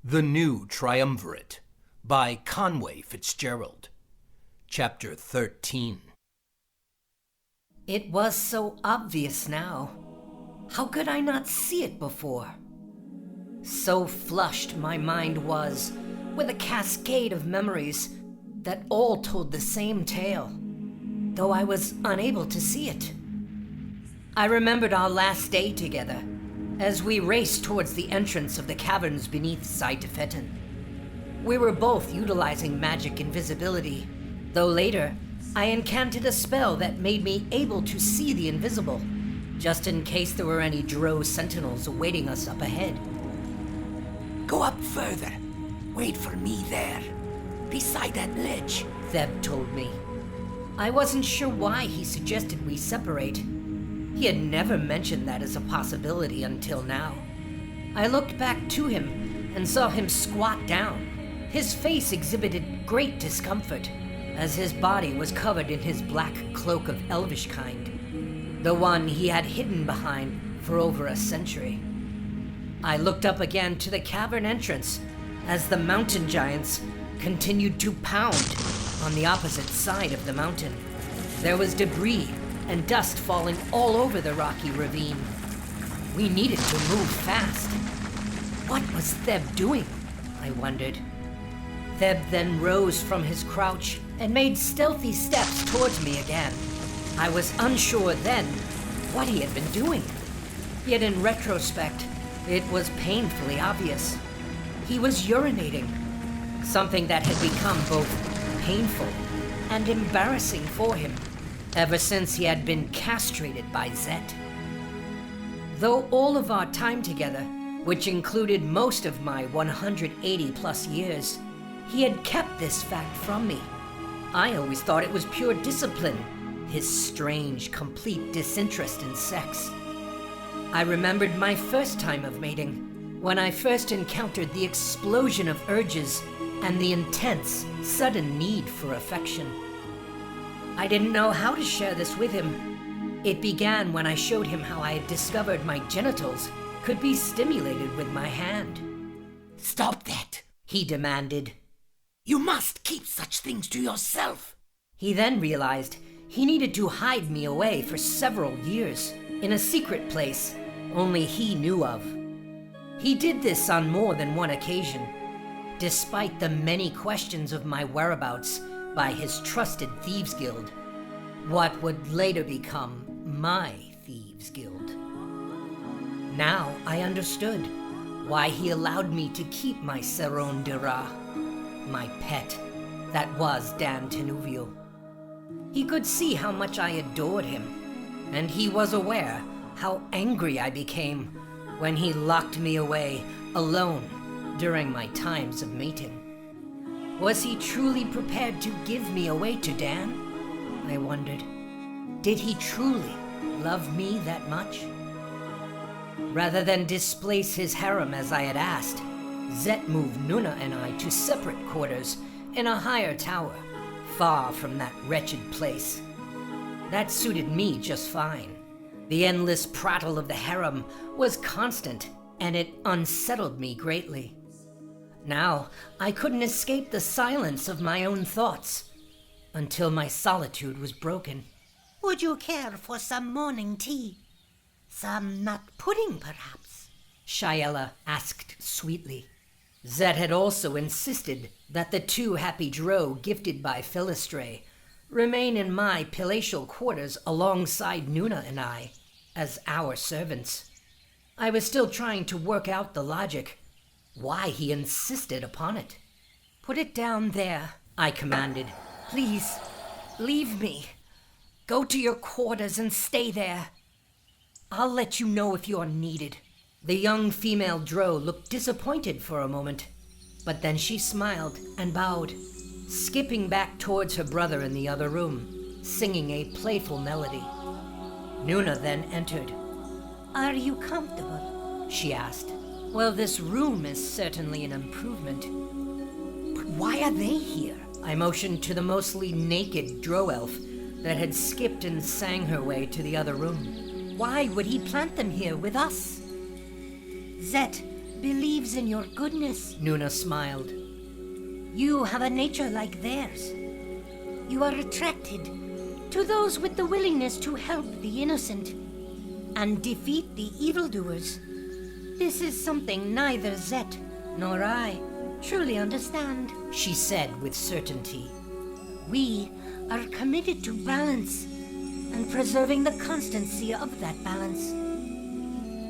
The New Triumvirate by Conway Fitzgerald. Chapter 13. It was so obvious now. How could I not see it before? So flushed my mind was with a cascade of memories that all told the same tale, though I was unable to see it. I remembered our last day together, as we raced towards the entrance of the caverns beneath Deciphering. We were both utilizing magic invisibility, though later I incanted a spell that made me able to see the invisible, just in case there were any drow sentinels awaiting us up ahead. Go up further. Wait for me there, beside that ledge, Zett told me. I wasn't sure why he suggested we separate. He had never mentioned that as a possibility until now. I looked back to him and saw him squat down. His face exhibited great discomfort, as his body was covered in his black cloak of elvish kind, the one he had hidden behind for over a century. I looked up again to the cavern entrance as the mountain giants continued to pound on the opposite side of the mountain. There was debris and dust falling all over the rocky ravine. We needed to move fast. What was Theb doing? I wondered. Theb then rose from his crouch and made stealthy steps towards me again. I was unsure then what he had been doing. Yet in retrospect, it was painfully obvious. He was urinating, something that had become both painful and embarrassing for him ever since he had been castrated by Zett. Though all of our time together, which included most of my 180 plus years, he had kept this fact from me. I always thought it was pure discipline, his strange, complete disinterest in sex. I remembered my first time of mating, when I first encountered the explosion of urges and the intense, sudden need for affection. I didn't know how to share this with him. It began when I showed him how I had discovered my genitals could be stimulated with my hand. Stop that, he demanded. You must keep such things to yourself. He then realized he needed to hide me away for several years in a secret place only he knew of. He did this on more than one occasion, despite the many questions of my whereabouts by his trusted Thieves Guild, what would later become my Thieves Guild. Now I understood why he allowed me to keep my Seron Dira, my pet, that was Dan Tenuvio. He could see how much I adored him, and he was aware how angry I became when he locked me away alone during my times of mating. Was he truly prepared to give me away to Dan? I wondered. Did he truly love me that much? Rather than displace his harem as I had asked, Zett moved Nuna and I to separate quarters in a higher tower, far from that wretched place. That suited me just fine. The endless prattle of the harem was constant, and it unsettled me greatly. Now, I couldn't escape the silence of my own thoughts, until my solitude was broken. Would you care for some morning tea? Some nut pudding, perhaps? Shayela asked sweetly. Zett had also insisted that the two happy drow gifted by Philistre remain in my palatial quarters alongside Nuna and I, as our servants. I was still trying to work out the logic, why he insisted upon it. Put it down there, I commanded. Please, leave me. Go to your quarters and stay there. I'll let you know if you're needed. The young female drow looked disappointed for a moment, but then she smiled and bowed, skipping back towards her brother in the other room, singing a playful melody. Nuna then entered. Are you comfortable? She asked. Well, this room is certainly an improvement. But why are they here? I motioned to the mostly naked drow elf that had skipped and sang her way to the other room. Why would he plant them here with us? Zett, believes in your goodness. Nuna smiled. You have a nature like theirs. You are attracted to those with the willingness to help the innocent and defeat the evildoers. This is something neither Zett nor I truly understand, She said with certainty. We are committed to balance and preserving the constancy of that balance.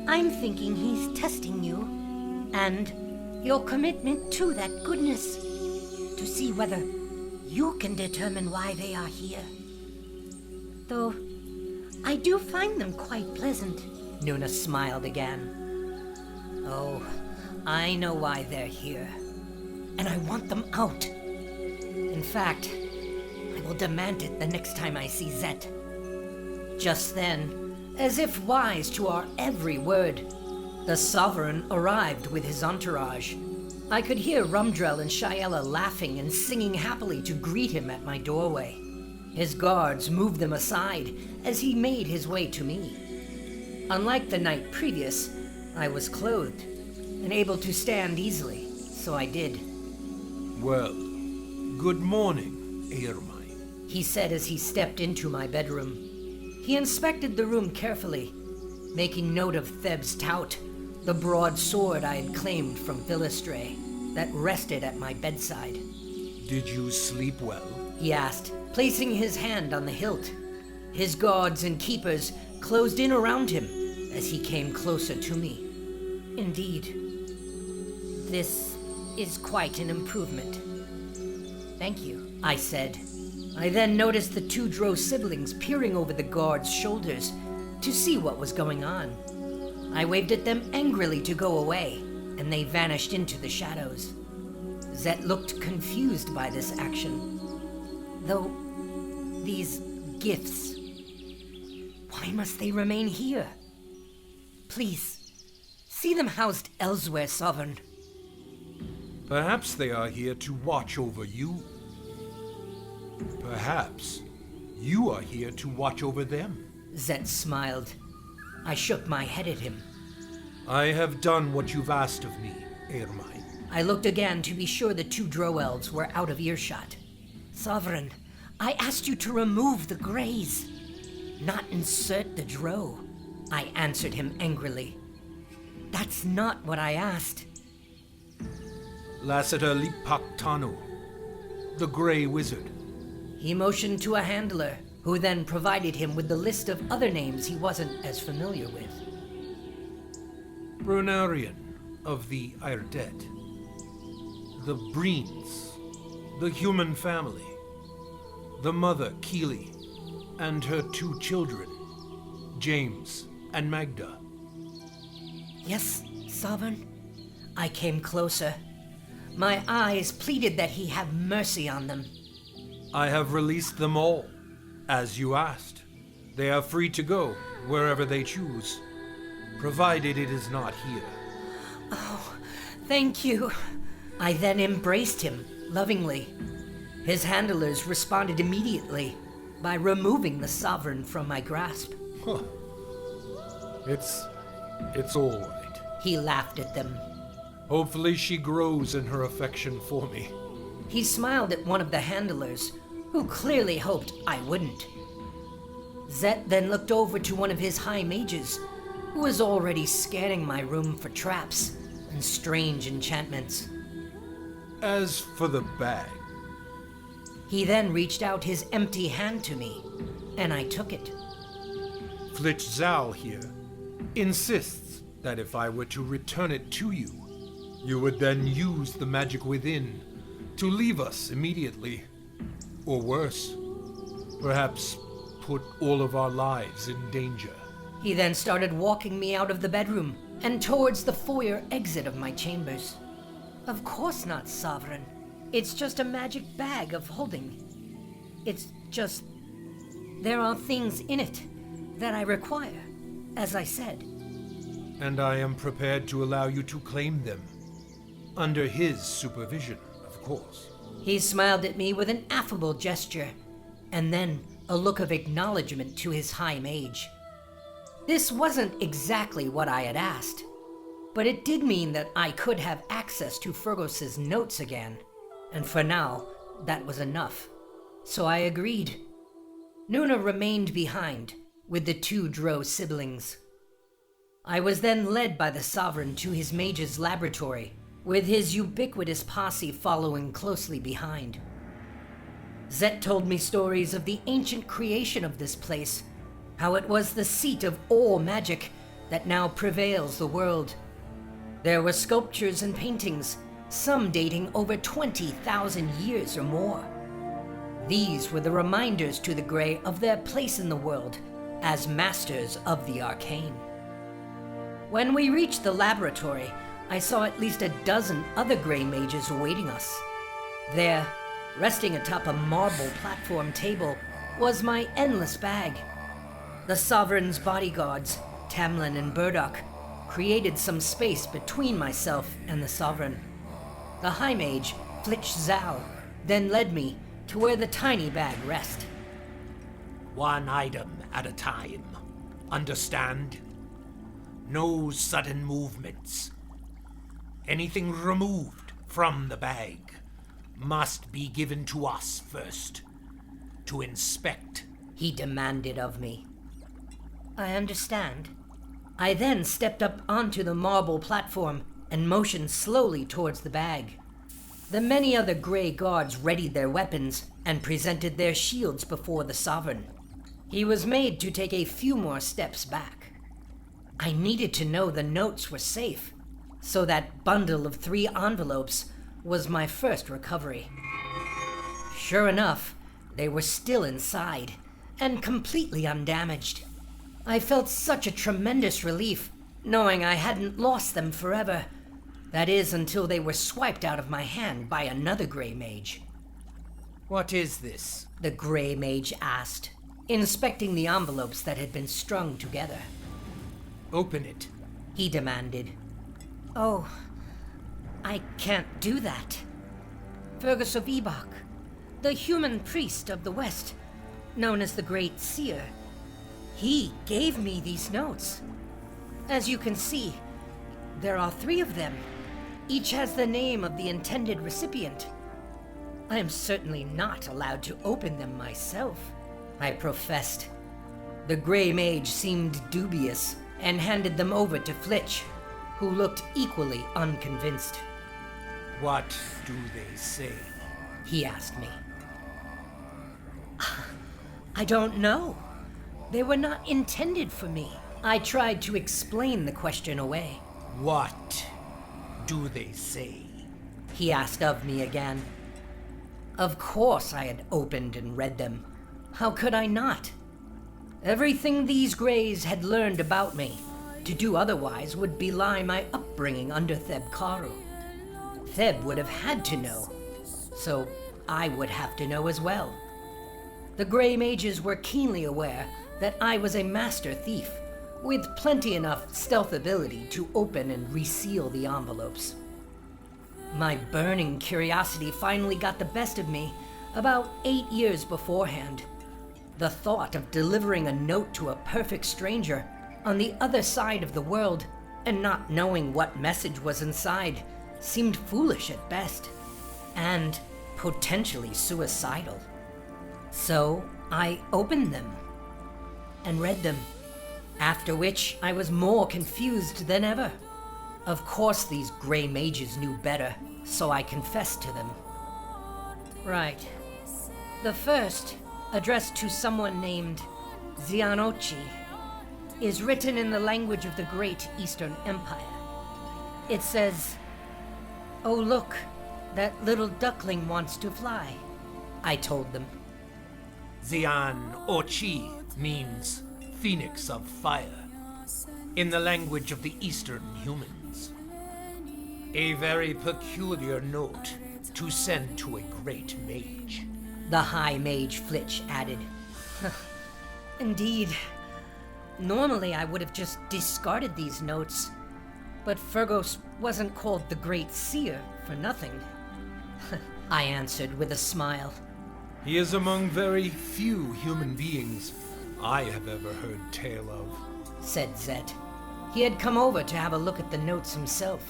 I'm thinking he's testing you and your commitment to that goodness to see whether you can determine why they are here. Though I do find them quite pleasant. Nuna smiled again. Oh, I know why they're here. And I want them out. In fact, I will demand it the next time I see Zett. Just then, as if wise to our every word, the Sovereign arrived with his entourage. I could hear Rumdrell and Shiella laughing and singing happily to greet him at my doorway. His guards moved them aside as he made his way to me. Unlike the night previous, I was clothed and able to stand easily, so I did. Well, good morning, Aermine. He said as he stepped into my bedroom. He inspected the room carefully, making note of Theb's tout, the broad sword I had claimed from Philistre that rested at my bedside. Did you sleep well? He asked, placing his hand on the hilt. His guards and keepers closed in around him as he came closer to me. Indeed. This is quite an improvement. Thank you, I said. I then noticed the two Drow siblings peering over the guards' shoulders to see what was going on. I waved at them angrily to go away, and they vanished into the shadows. Zett looked confused by this action. Though, these gifts, why must they remain here? Please, see them housed elsewhere, Sovereign. Perhaps they are here to watch over you. Perhaps you are here to watch over them. Zett smiled. I shook my head at him. I have done what you've asked of me, Aermine. I looked again to be sure the two Drow elves were out of earshot. Sovereign, I asked you to remove the Greys, not insert the Drow. I answered him angrily. That's not what I asked. Lassiter Lipak Tanu, the Grey Wizard. He motioned to a handler, who then provided him with the list of other names he wasn't as familiar with. Brunarian of the Myr'Det. The Breens, the human family. The mother, Keely, and her two children, James and Magda. Yes, Sovereign? I came closer. My eyes pleaded that he have mercy on them. I have released them all, as you asked. They are free to go wherever they choose, provided it is not here. Oh, thank you. I then embraced him, lovingly. His handlers responded immediately by removing the Sovereign from my grasp. Huh. It's all right. He laughed at them. Hopefully she grows in her affection for me. He smiled at one of the handlers, who clearly hoped I wouldn't. Zett then looked over to one of his high mages, who was already scanning my room for traps and strange enchantments. As for the bag, he then reached out his empty hand to me, and I took it. Flitch Zal here insists that if I were to return it to you, you would then use the magic within to leave us immediately. Or worse, perhaps put all of our lives in danger. He then started walking me out of the bedroom and towards the foyer exit of my chambers. Of course not, Sovereign. It's just a magic bag of holding. It's just... there are things in it that I require, as I said. And I am prepared to allow you to claim them. Under his supervision, of course. He smiled at me with an affable gesture, and then a look of acknowledgement to his high mage. This wasn't exactly what I had asked. but it did mean that I could have access to Fergos's notes again, and for now, that was enough. So I agreed. Nuna remained behind, with the 2 drow siblings. I was then led by the Sovereign to his mage's laboratory, with his ubiquitous posse following closely behind. Zett told me stories of the ancient creation of this place, how it was the seat of all magic that now prevails the world. There were sculptures and paintings, some dating over 20,000 years or more. These were the reminders to the Grey of their place in the world as masters of the arcane. When we reached the laboratory, I saw at least a dozen other Grey mages awaiting us. There, resting atop a marble platform table, was my endless bag. The Sovereign's bodyguards, Tamlin and Burdock, created some space between myself and the Sovereign. The High Mage, Flitch Zal, then led me to where the tiny bag rested. One item at a time. Understand? No sudden movements. Anything removed from the bag must be given to us first, to inspect. He demanded of me. I understand. I then stepped up onto the marble platform and motioned slowly towards the bag. The many other Grey guards readied their weapons and presented their shields before the Sovereign. He was made to take a few more steps back. I needed to know the notes were safe, so that bundle of 3 envelopes was my first recovery. Sure enough, they were still inside, and completely undamaged. I felt such a tremendous relief, knowing I hadn't lost them forever. That is, until they were swiped out of my hand by another Grey Mage. What is this? The Grey Mage asked, inspecting the envelopes that had been strung together. Open it, he demanded. Oh, I can't do that. Fergus of Ebok, the human priest of the West, known as the Great Seer, he gave me these notes. As you can see, there are 3 of them. Each has the name of the intended recipient. I am certainly not allowed to open them myself, I professed. The Grey Mage seemed dubious and handed them over to Flitch, who looked equally unconvinced. What do they say? He asked me. I don't know. They were not intended for me. I tried to explain the question away. What do they say? He asked of me again. Of course I had opened and read them. How could I not? Everything these Greys had learned about me. To do otherwise would belie my upbringing under Theb Karu. Theb would have had to know, so I would have to know as well. The Grey Mages were keenly aware that I was a master thief, with plenty enough stealth ability to open and reseal the envelopes. My burning curiosity finally got the best of me about 8 years beforehand. The thought of delivering a note to a perfect stranger on the other side of the world and not knowing what message was inside seemed foolish at best, and potentially suicidal. So I opened them and read them, after which I was more confused than ever. Of course these Grey Mages knew better, so I confessed to them. Right. The first, addressed to someone named Xianochi, is written in the language of the Great Eastern Empire. It says, "Oh look, that little duckling wants to fly," I told them. Xianochi means Phoenix of Fire, in the language of the Eastern humans. A very peculiar note to send to a great mage. The High Mage Flitch added. Indeed. Normally I would have just discarded these notes, but Fergus wasn't called the Great Seer for nothing. I answered with a smile. He is among very few human beings I have ever heard tale of, said Zett. He had come over to have a look at the notes himself.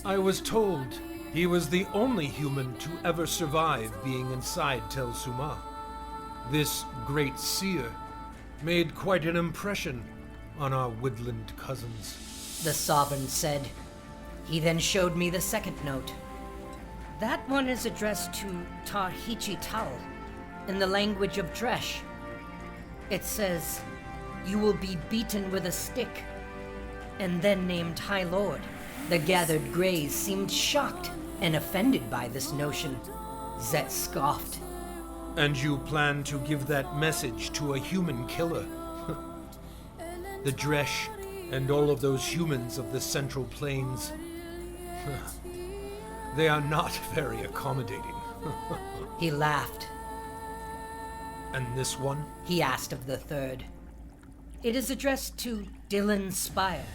I was told he was the only human to ever survive being inside Tel Suma. This great seer made quite an impression on our woodland cousins. The Sovereign said. He then showed me the second note. That one is addressed to Tarhichi Tal in the language of Dresh. It says, "You will be beaten with a stick," and then named High Lord. The gathered Greys seemed shocked and offended by this notion. Zett scoffed. And you plan to give that message to a human killer? The Dresh and all of those humans of the Central Plains, they are not very accommodating. He laughed. And this one? He asked of the third. It is addressed to Dylan Spire,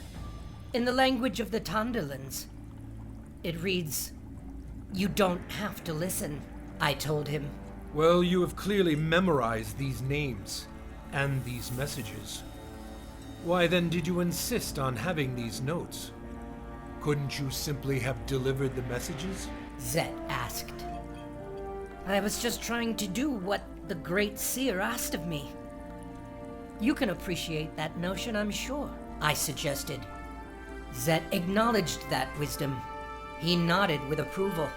in the language of the Tondalans. It reads, "You don't have to listen," I told him. Well, you have clearly memorized these names and these messages. Why then did you insist on having these notes? Couldn't you simply have delivered the messages? Zett asked. I was just trying to do what the Great Seer asked of me. You can appreciate that notion, I'm sure, I suggested. Zett acknowledged that wisdom. He nodded with approval.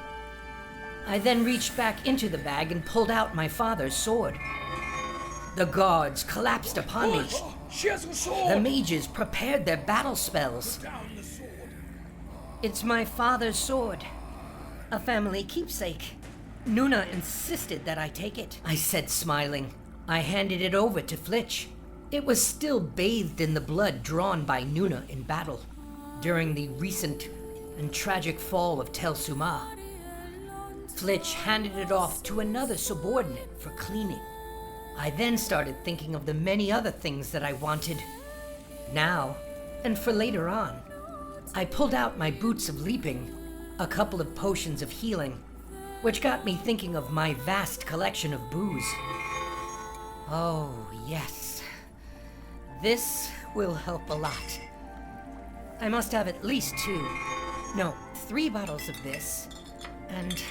I then reached back into the bag and pulled out my father's sword. The guards collapsed upon me. She has a sword! The mages prepared their battle spells. Down the sword. It's my father's sword, a family keepsake. Nuna insisted that I take it, I said, smiling. I handed it over to Flitch. It was still bathed in the blood drawn by Nuna in battle during the recent and tragic fall of Tel Suma. Flitch handed it off to another subordinate for cleaning. I then started thinking of the many other things that I wanted. Now, and for later on, I pulled out my boots of leaping, a couple of potions of healing, which got me thinking of my vast collection of booze. Oh, yes. This will help a lot. I must have at least 3 bottles of this, and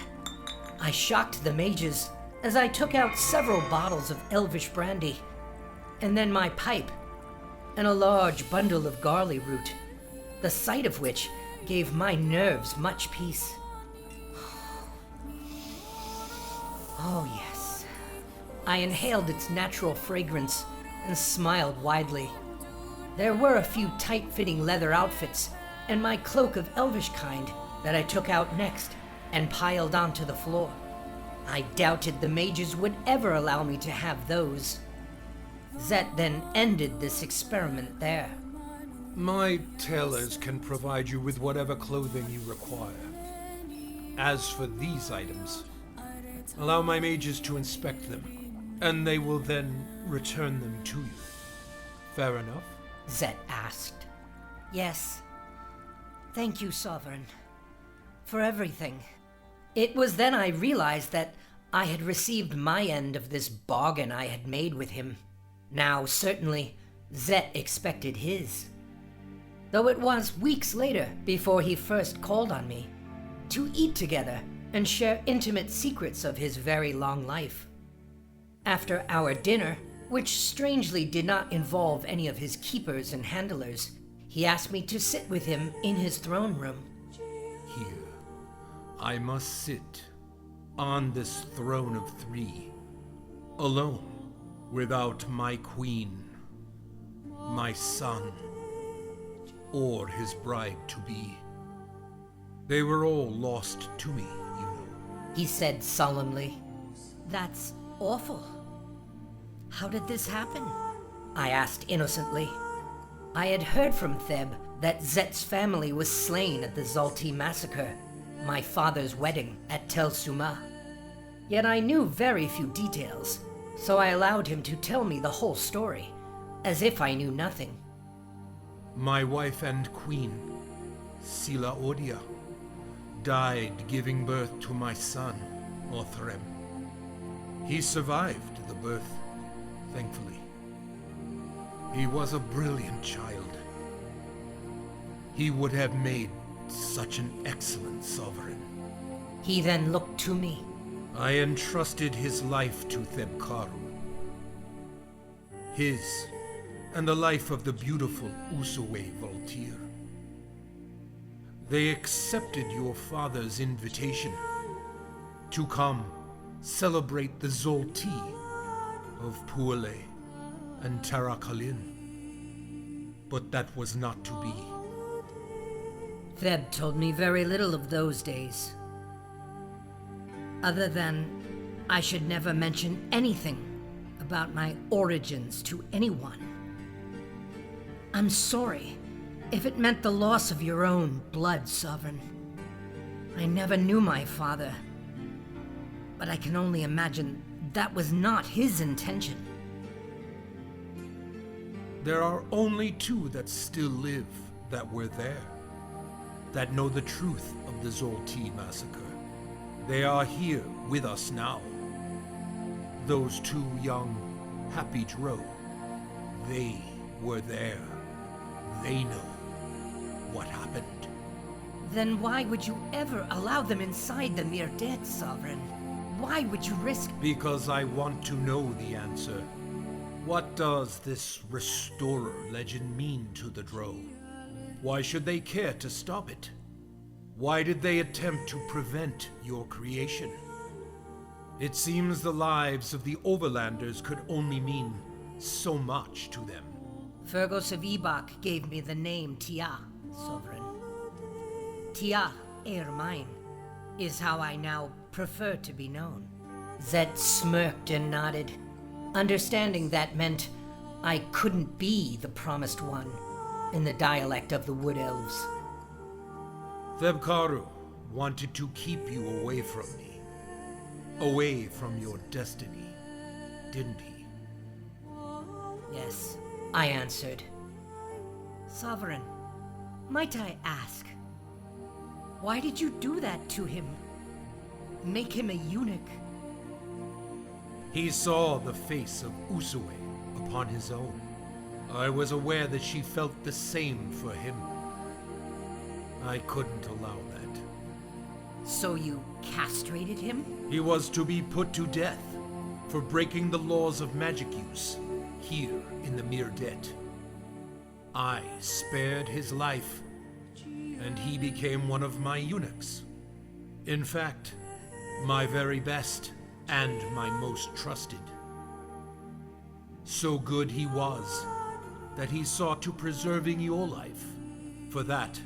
I shocked the mages as I took out several bottles of elvish brandy, and then my pipe, and a large bundle of garlic root, the sight of which gave my nerves much peace. Oh, yes. I inhaled its natural fragrance and smiled widely. There were a few tight-fitting leather outfits and my cloak of elvish kind that I took out next and piled onto the floor. I doubted the mages would ever allow me to have those. Zett then ended this experiment there. My tailors can provide you with whatever clothing you require. As for these items, allow my mages to inspect them, and they will then return them to you. Fair enough? Zett asked. Yes. Thank you, Sovereign, for everything. It was then I realized that I had received my end of this bargain I had made with him. Now, certainly, Zett expected his. Though it was weeks later before he first called on me to eat together and share intimate secrets of his very long life. After our dinner, which strangely did not involve any of his keepers and handlers, he asked me to sit with him in his throne room. Here, I must sit on this throne of 3, alone, without my queen, my son, or his bride-to-be. They were all lost to me, you know. He said solemnly. That's awful. How did this happen? I asked innocently. I had heard from Theb that Zett's family was slain at the Zalti massacre, my father's wedding at Tel Suma. Yet I knew very few details, so I allowed him to tell me the whole story, as if I knew nothing. My wife and queen, Sila Odia, died giving birth to my son, Othrem. He survived the birth, thankfully. He was a brilliant child, He would have made such an excellent sovereign. He then looked to me. I entrusted his life to Thebkaru. His, and the life of the beautiful Usue Voltir. They accepted your father's invitation to come celebrate the Zolti of Puale and Tarakalin. But that was not to be. Theb told me very little of those days. Other than I should never mention anything about my origins to anyone. I'm sorry if it meant the loss of your own blood, Sovereign. I never knew my father, but I can only imagine that was not his intention. There are only two that still live that were there, that know the truth of the Zolti massacre. They are here with us now. Those two young, happy drow, they were there. They know what happened. Then why would you ever allow them inside the Myr'Det, Sovereign? Why would you risk... Because I want to know the answer. What does this Restorer legend mean to the drow? Why should they care to stop it? Why did they attempt to prevent your creation? It seems the lives of the Overlanders could only mean so much to them. Fergus of Ebok gave me the name Tia, Sovereign. Tia, Aermine, is how I now prefer to be known. Zett smirked and nodded, understanding that meant I couldn't be the promised one in the dialect of the Wood Elves. Thebkaru wanted to keep you away from me, away from your destiny, didn't he? Yes, I answered. Sovereign, might I ask, why did you do that to him? Make him a eunuch? He saw the face of Usue upon his own. I was aware that she felt the same for him. I couldn't allow that. So you castrated him? He was to be put to death for breaking the laws of magic use here in the Myr'Det. I spared his life, and he became one of my eunuchs. In fact, my very best and my most trusted. So good he was that he saw to preserving your life. For that,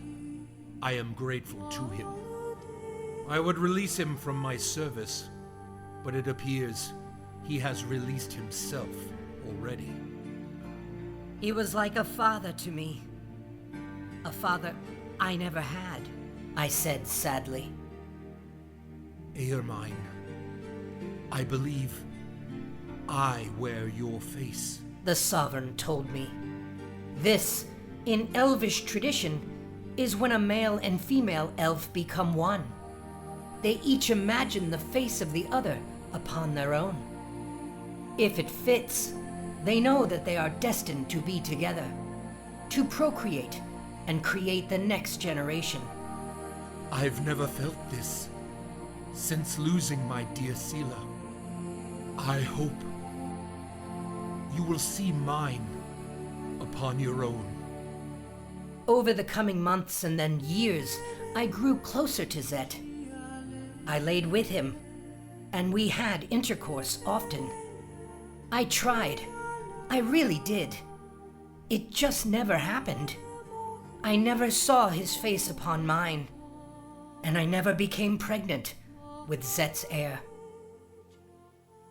I am grateful to him. I would release him from my service, but it appears he has released himself already. He was like a father to me. A father I never had, I said sadly. Aermine, I believe I wear your face. The Sovereign told me. This, in Elvish tradition, is when a male and female elf become one. They each imagine the face of the other upon their own. If it fits, they know that they are destined to be together, to procreate and create the next generation. I've never felt this since losing my dear Sela. I hope you will see mine upon your own. Over the coming months and then years, I grew closer to Zett. I laid with him, and we had intercourse often. I tried. I really did. It just never happened. I never saw his face upon mine, and I never became pregnant with Zett's heir.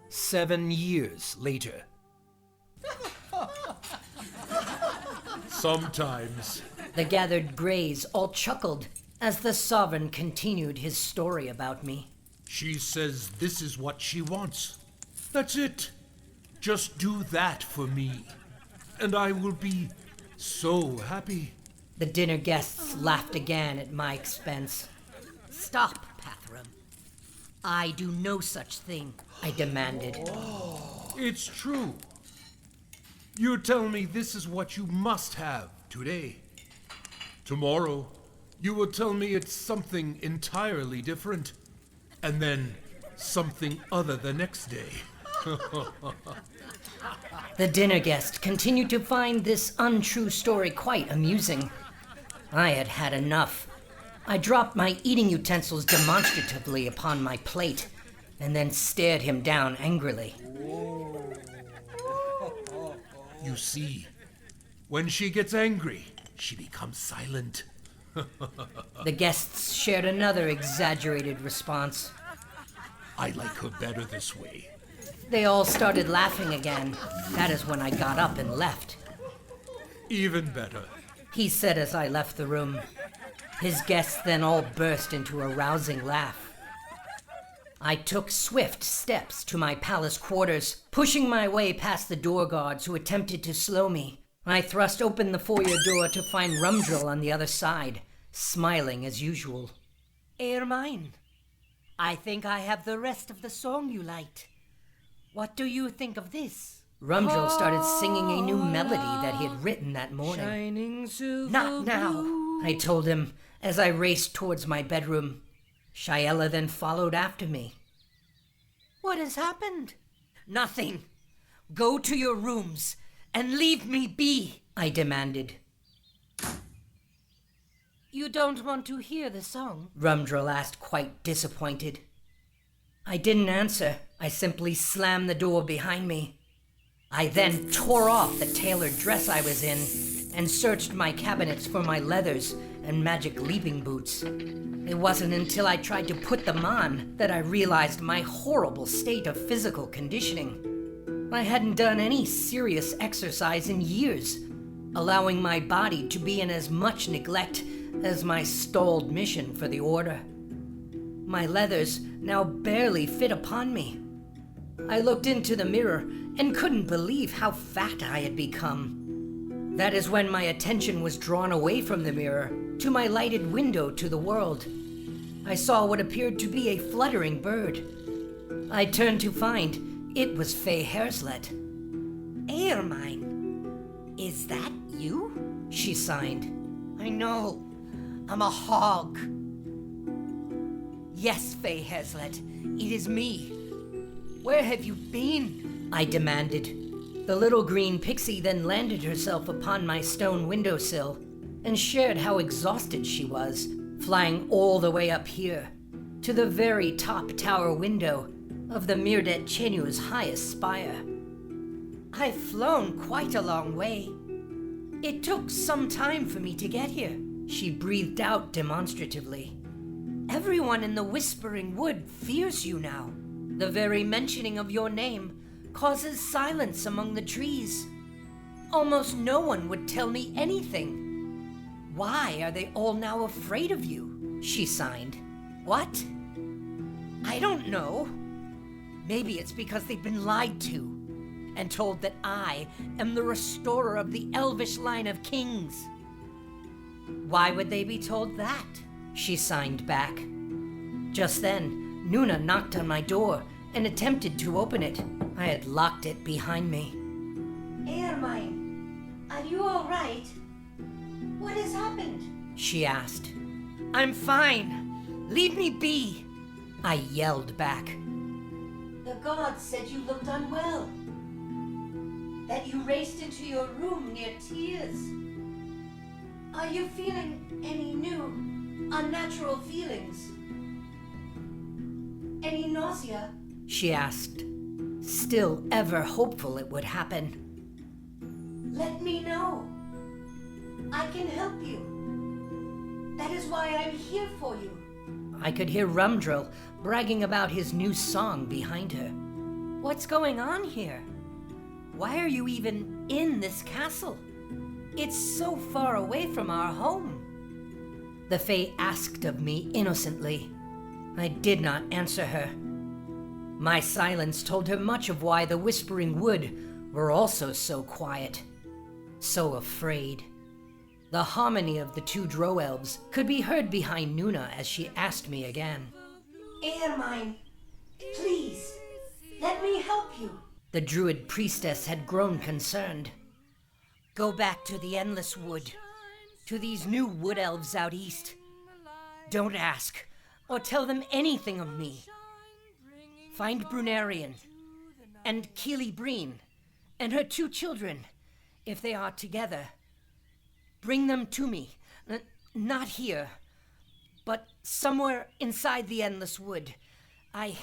7 years later. Sometimes. The gathered greys all chuckled as the Sovereign continued his story about me. She says this is what she wants. That's it. Just do that for me, and I will be so happy. The dinner guests laughed again at my expense. Stop, Pathram. I do no such thing, I demanded. It's true. You tell me this is what you must have today. Tomorrow, you will tell me it's something entirely different, and then something other the next day. The dinner guest continued to find this untrue story quite amusing. I had had enough. I dropped my eating utensils demonstratively upon my plate, and then stared him down angrily. You see, when she gets angry, she becomes silent. The guests shared another exaggerated response. I like her better this way. They all started laughing again. That is when I got up and left. Even better. He said as I left the room. His guests then all burst into a rousing laugh. I took swift steps to my palace quarters, pushing my way past the door guards who attempted to slow me. I thrust open the foyer door to find Rumdrill on the other side, smiling as usual. Aermine, I think I have the rest of the song you liked. What do you think of this? Rumdrill started singing a new melody that he had written that morning. Not now, I told him as I raced towards my bedroom. Shiella then followed after me. What has happened? Nothing. Go to your rooms and leave me be, I demanded. You don't want to hear the song? Rumdrill asked, quite disappointed. I didn't answer. I simply slammed the door behind me. I then tore off the tailored dress I was in and searched my cabinets for my leathers and magic leaping boots. It wasn't until I tried to put them on that I realized my horrible state of physical conditioning. I hadn't done any serious exercise in years, allowing my body to be in as much neglect as my stalled mission for the Order. My leathers now barely fit upon me. I looked into the mirror and couldn't believe how fat I had become. That is when my attention was drawn away from the mirror to my lighted window to the world. I saw what appeared to be a fluttering bird. I turned to find it was Faye Herslet. Aermine, is that you? She signed. I know. I'm a hog. Yes, Faye Herslet, it is me. Where have you been? I demanded. The little green pixie then landed herself upon my stone windowsill and shared how exhausted she was, flying all the way up here, to the very top tower window of the Myr'Det Chenu's highest spire. I've flown quite a long way. It took some time for me to get here. She breathed out demonstratively. Everyone in the Whispering Wood fears you now. The very mentioning of your name causes silence among the trees. Almost no one would tell me anything. Why are they all now afraid of you? She signed. What? I don't know. Maybe it's because they've been lied to and told that I am the restorer of the elvish line of kings. Why would they be told that? She signed back. Just then, Nuna knocked on my door and attempted to open it. I had locked it behind me. Aermine, are you all right? What has happened? She asked. I'm fine. Leave me be. I yelled back. The gods said you looked unwell. That you raced into your room near tears. Are you feeling any new, unnatural feelings? Any nausea? She asked, still ever hopeful it would happen. Let me know. I can help you. That is why I'm here for you. I could hear Rumdrill bragging about his new song behind her. What's going on here? Why are you even in this castle? It's so far away from our home. The Fae asked of me innocently. I did not answer her. My silence told her much of why the Whispering Wood were also so quiet, so afraid. The harmony of the two Drow-elves could be heard behind Nuna as she asked me again. Aermine, please, let me help you. The Druid priestess had grown concerned. Go back to the Endless Wood. to these new wood elves out east. Don't ask or tell them anything of me. Find Brunarian and Keely Breen and her 2 children, if they are together. Bring them to me, not here, but somewhere inside the Endless Wood. I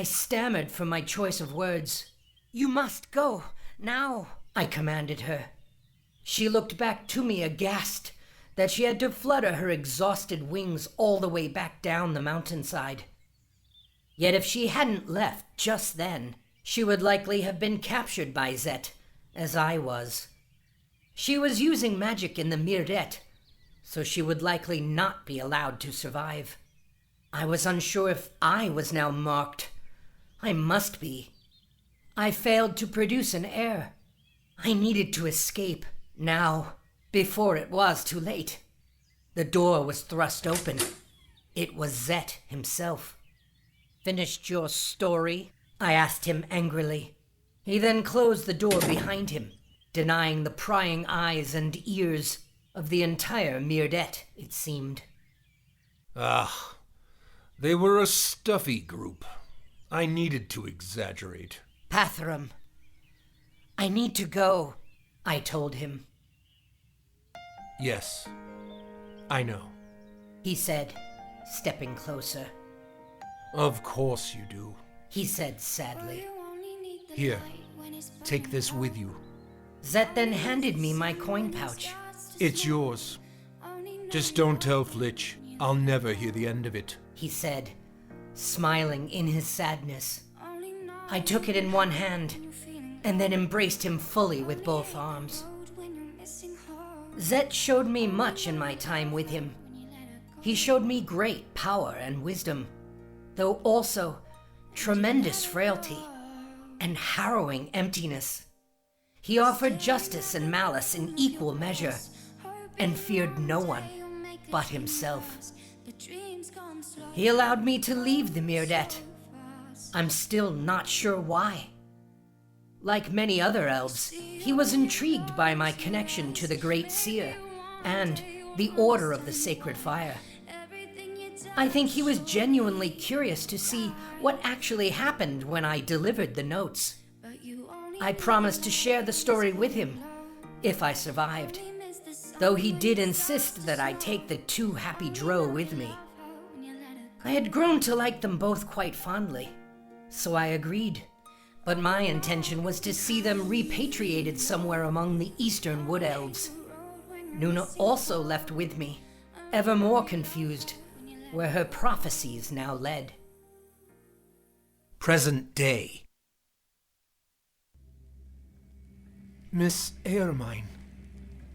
stammered for my choice of words. You must go, now, I commanded her. She looked back to me aghast that she had to flutter her exhausted wings all the way back down the mountainside. Yet if she hadn't left just then, she would likely have been captured by Zett, as I was. She was using magic in the Myr'Det, so she would likely not be allowed to survive. I was unsure if I was now marked. I must be. I failed to produce an heir. I needed to escape, now, before it was too late. The door was thrust open. It was Zett himself. Finished your story? I asked him angrily. He then closed the door behind him, denying the prying eyes and ears of the entire Myr'Det, it seemed. Ah, they were a stuffy group. I needed to exaggerate. Pathram, I need to go, I told him. Yes, I know. He said, stepping closer. Of course you do. He said sadly. Here, take this with you. Zett then handed me my coin pouch. It's yours. Just don't tell Flitch. I'll never hear the end of it. He said, smiling in his sadness. I took it in one hand, and then embraced him fully with both arms. Zett showed me much in my time with him. He showed me great power and wisdom, though also tremendous frailty and harrowing emptiness. He offered justice and malice in equal measure, and feared no one but himself. He allowed me to leave the Myr'Det. I'm still not sure why. Like many other elves, he was intrigued by my connection to the Great Seer and the Order of the Sacred Fire. I think he was genuinely curious to see what actually happened when I delivered the notes. I promised to share the story with him, if I survived, though he did insist that I take the 2 happy drow with me. I had grown to like them both quite fondly, so I agreed. But my intention was to see them repatriated somewhere among the eastern wood elves. Nuna also left with me, ever more confused, where her prophecies now led. Present day. Miss Aermine,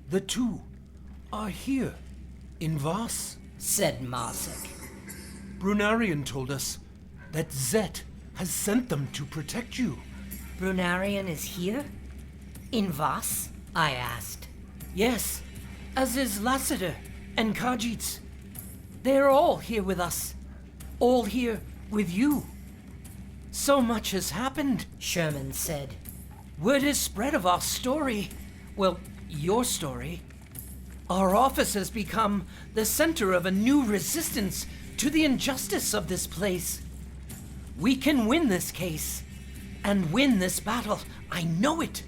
the 2 are here, in Voss, said Marsek. Brunarian told us that Zett has sent them to protect you. Brunarian is here? In Voss? I asked. Yes, as is Lassiter and Khajiits. They're all here with us. All here with you. So much has happened, Sherman said. Word has spread of our story. Well, your story. Our office has become the center of a new resistance to the injustice of this place. We can win this case, and win this battle. I know it.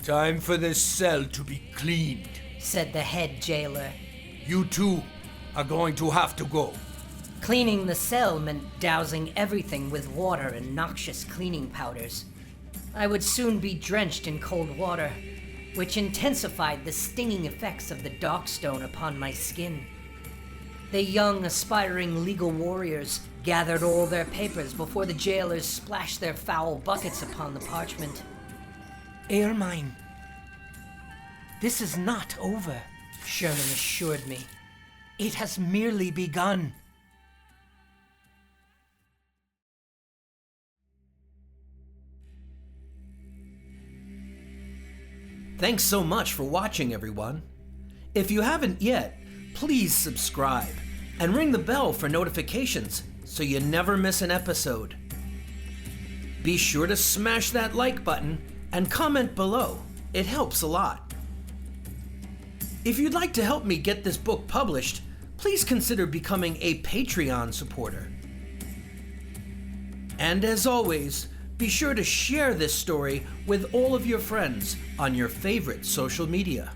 Time for this cell to be cleaned, said the head jailer. You 2 are going to have to go. Cleaning the cell meant dousing everything with water and noxious cleaning powders. I would soon be drenched in cold water, which intensified the stinging effects of the darkstone upon my skin. The young, aspiring legal warriors gathered all their papers before the jailers splashed their foul buckets upon the parchment. Aermine, this is not over, Sherman assured me. It has merely begun. Thanks so much for watching, everyone. If you haven't yet, please subscribe and ring the bell for notifications so you never miss an episode. Be sure to smash that like button and comment below. It helps a lot. If you'd like to help me get this book published, please consider becoming a Patreon supporter. And as always, be sure to share this story with all of your friends on your favorite social media.